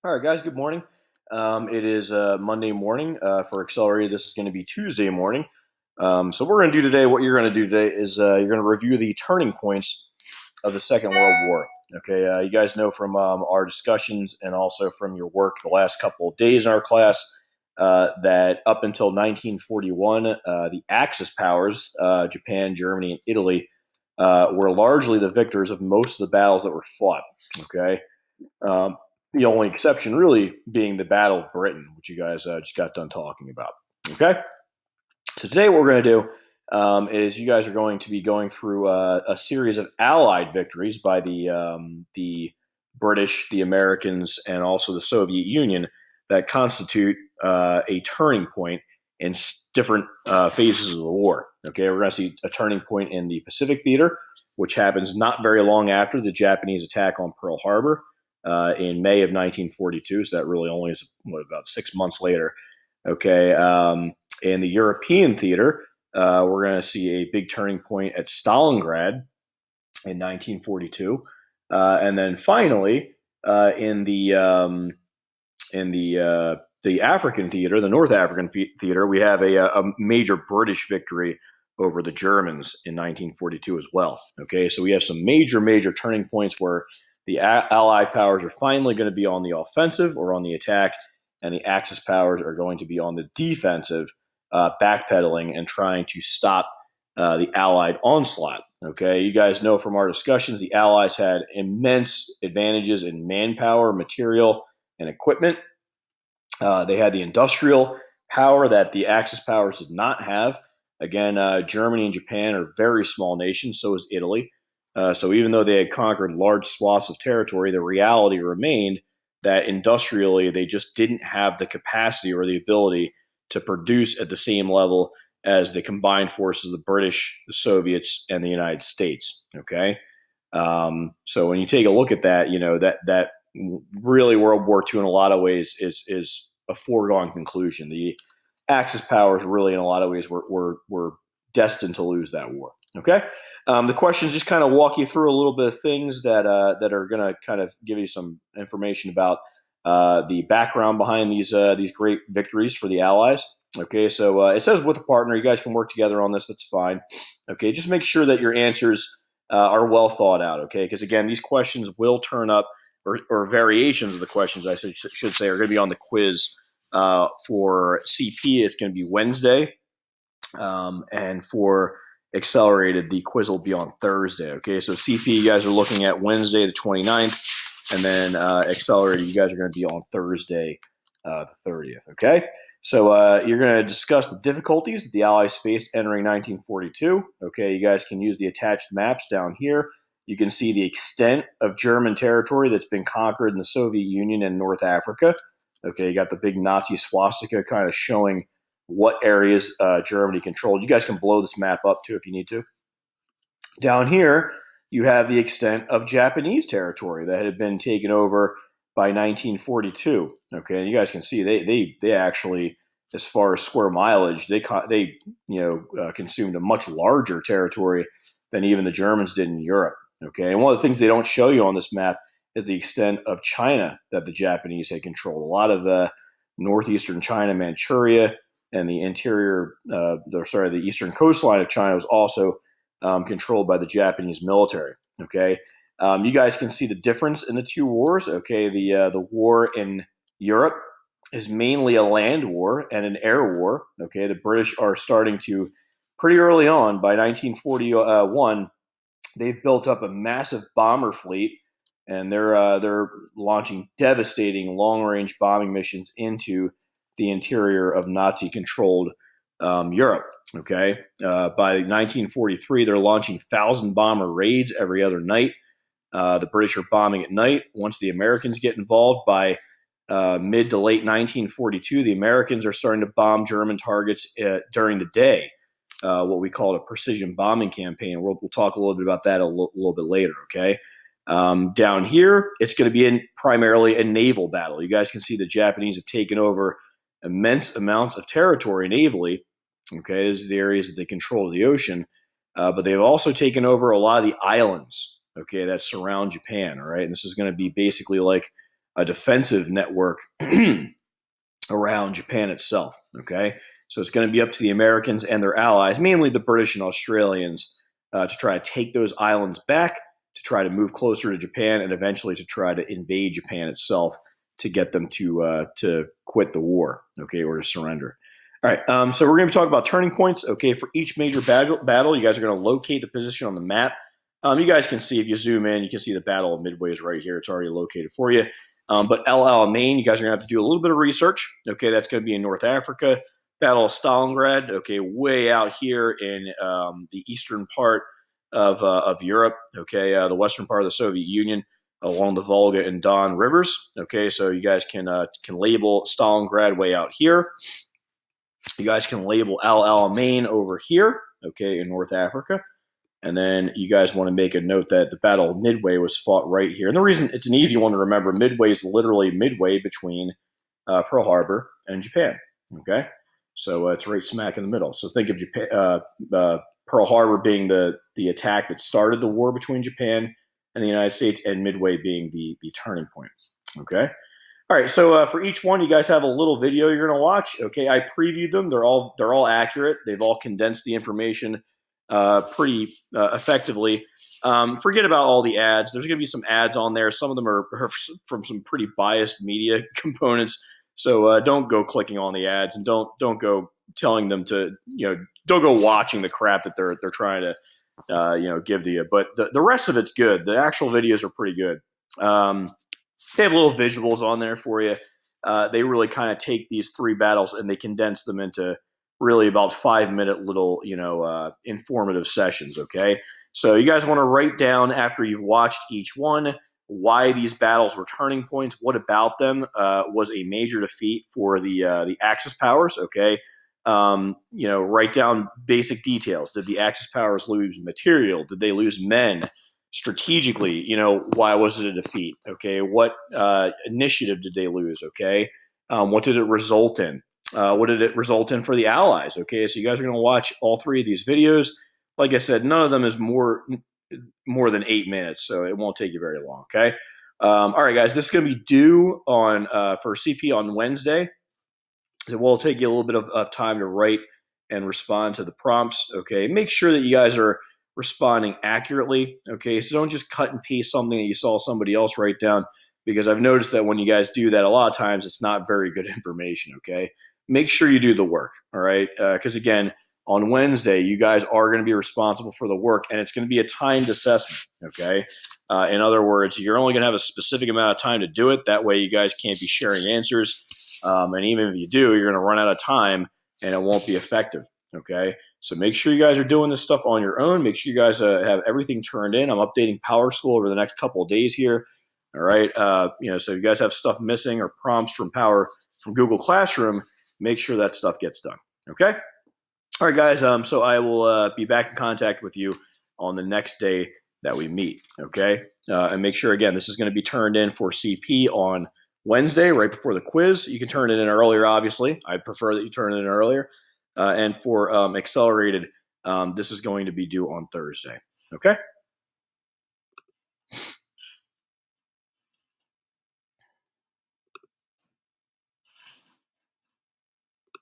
All right, guys, good morning. It is Monday morning. For Accelerated, this is going to be Tuesday morning. So, what we're going to do today, what you're going to do today is you're going to review the turning points of the Second World War. Okay, you guys know from our discussions and also from your work the last couple of days in our class that up until 1941, the Axis powers, Japan, Germany, and Italy, were largely the victors of most of the battles that were fought. Okay. Um, the only exception really being the Battle of Britain, which you guys just got done talking about. Okay, so today what we're going to do is you guys are going to be going through a series of Allied victories by the British, the Americans, and also the Soviet Union that constitute a turning point in different phases of the war. Okay, we're going to see a turning point in the Pacific theater, which happens not very long after the Japanese attack on Pearl Harbor in May of 1942. So that really only is about 6 months later. Okay, in the European theater, we're going to see a big turning point at Stalingrad in 1942, and then finally in the African theater, the North African theater, we have a major British victory over the Germans in 1942 as well. Okay, so we have some major turning points where the Allied powers are finally going to be on the offensive or on the attack, and the Axis powers are going to be on the defensive, backpedaling and trying to stop the Allied onslaught. Okay, you guys know from our discussions, the Allies had immense advantages in manpower, material, and equipment. They had the industrial power that the Axis powers did not have. Again, Germany and Japan are very small nations, so is Italy. So even though they had conquered large swaths of territory, the reality remained that industrially they just didn't have the capacity or the ability to produce at the same level as the combined forces of the British, the Soviets, and the United States. Okay, so when you take a look at that, you know that really World War II in a lot of ways is a foregone conclusion. The Axis powers really in a lot of ways were destined to lose that war. Okay, the questions just kind of walk you through a little bit of things that are going to kind of give you some information about the background behind these great victories for the Allies. Okay, so it says with a partner, you guys can work together on this. That's fine. Okay, just make sure that your answers are well thought out. Okay, because again, these questions will turn up, or variations of the questions I should say, are going to be on the quiz for CP. It's going to be Wednesday, and for accelerated, the quiz will be on Thursday. Okay, so CP, you guys are looking at Wednesday the 29th, and then accelerated, you guys are going to be on Thursday the 30th. Okay, so you're going to discuss the difficulties that the Allies faced entering 1942. Okay, you guys can use the attached maps down here. You can see the extent of German territory that's been conquered in the Soviet Union and North Africa. Okay, you got the big Nazi swastika kind of showing what areas Germany controlled. You guys can blow this map up too if you need to. Down here, you have the extent of Japanese territory that had been taken over by 1942. Okay, and you guys can see they actually, as far as square mileage, they consumed a much larger territory than even the Germans did in Europe. Okay, and one of the things they don't show you on this map is the extent of China that the Japanese had controlled. A lot of northeastern China, Manchuria, and the the eastern coastline of China was also controlled by the Japanese military. Okay, you guys can see the difference in the two wars. Okay, the war in Europe is mainly a land war and an air war. Okay, the British are starting to pretty early on by 1941. They've built up a massive bomber fleet, and they're launching devastating long range bombing missions into the interior of Nazi controlled Europe. Okay, by 1943, they're launching 1,000 bomber raids every other night. The British are bombing at night. Once the Americans get involved by mid to late 1942, the Americans are starting to bomb German targets during the day. What we call a precision bombing campaign. We'll talk a little bit about that a little bit later. Okay. Down here, it's going to be primarily a naval battle. You guys can see the Japanese have taken over immense amounts of territory navally. Okay, this is the areas that they control the ocean, but they've also taken over a lot of the islands. Okay, that surround Japan. All right, and this is going to be basically like a defensive network around Japan itself. Okay, so it's going to be up to the Americans and their allies, mainly the British and Australians, to try to take those islands back, to try to move closer to Japan, and eventually to try to invade Japan itself to get them to quit the war, okay, or to surrender. All right, so we're going to talk about turning points. Okay, for each major battle, you guys are going to locate the position on the map. You guys can see, if you zoom in, you can see the Battle of Midway is right here. It's already located for you. But El Alamein, you guys are going to have to do a little bit of research. Okay, that's going to be in North Africa. Battle of Stalingrad, okay, way out here in the eastern part of Europe, okay, the western part of the Soviet Union, along the Volga and Don rivers. Okay, so you guys can label Stalingrad way out here. You guys can label El Alamein over here, okay, in North Africa. And then you guys want to make a note that the Battle of Midway was fought right here. And the reason it's an easy one to remember, Midway is literally midway between Pearl Harbor and Japan. Okay, so it's right smack in the middle. So think of Japan, Pearl Harbor being the attack that started the war between Japan and the United States, and Midway being the turning point. Okay. All right, so for each one, you guys have a little video you're going to watch. Okay, I previewed them. They're all accurate. They've all condensed the information pretty effectively. Forget about all the ads. There's going to be some ads on there. Some of them are from some pretty biased media components. So don't go clicking on the ads, and don't go telling them to, don't go watching the crap that they're trying to give to you. But the rest of it's good. The actual videos are pretty good. They have little visuals on there for you. They really kind of take these three battles and they condense them into really about 5-minute little, informative sessions. Okay, so you guys want to write down, after you've watched each one, why these battles were turning points. What about them was a major defeat for the Axis powers? Okay, write down basic details. Did the Axis powers lose material? Did they lose men? Strategically, why was it a defeat? Okay, what initiative did they lose? Okay, what did it result in? What did it result in for the Allies? Okay, so you guys are going to watch all three of these videos. Like I said, none of them is more than 8 minutes, so it won't take you very long. Okay, all right, guys, this is going to be due on for CP on Wednesday. So it will take you a little bit of time to write and respond to the prompts. Okay, make sure that you guys are responding accurately. Okay, so don't just cut and paste something that you saw somebody else write down, because I've noticed that when you guys do that, a lot of times it's not very good information. Okay, make sure you do the work. All right, because again, on Wednesday, you guys are going to be responsible for the work, and it's going to be a timed assessment. Okay, in other words, you're only going to have a specific amount of time to do it. That way, you guys can't be sharing answers, and even if you do, you're going to run out of time, and it won't be effective. Okay, so make sure you guys are doing this stuff on your own. Make sure you guys have everything turned in. I'm updating Power School over the next couple of days here. All right, so if you guys have stuff missing or prompts from Google Classroom, make sure that stuff gets done. Okay. All right, guys. So I will be back in contact with you on the next day that we meet. Okay, and make sure, again, this is going to be turned in for CP on Wednesday, right before the quiz. You can turn it in earlier, obviously. I prefer that you turn it in earlier. And for accelerated, this is going to be due on Thursday. Okay.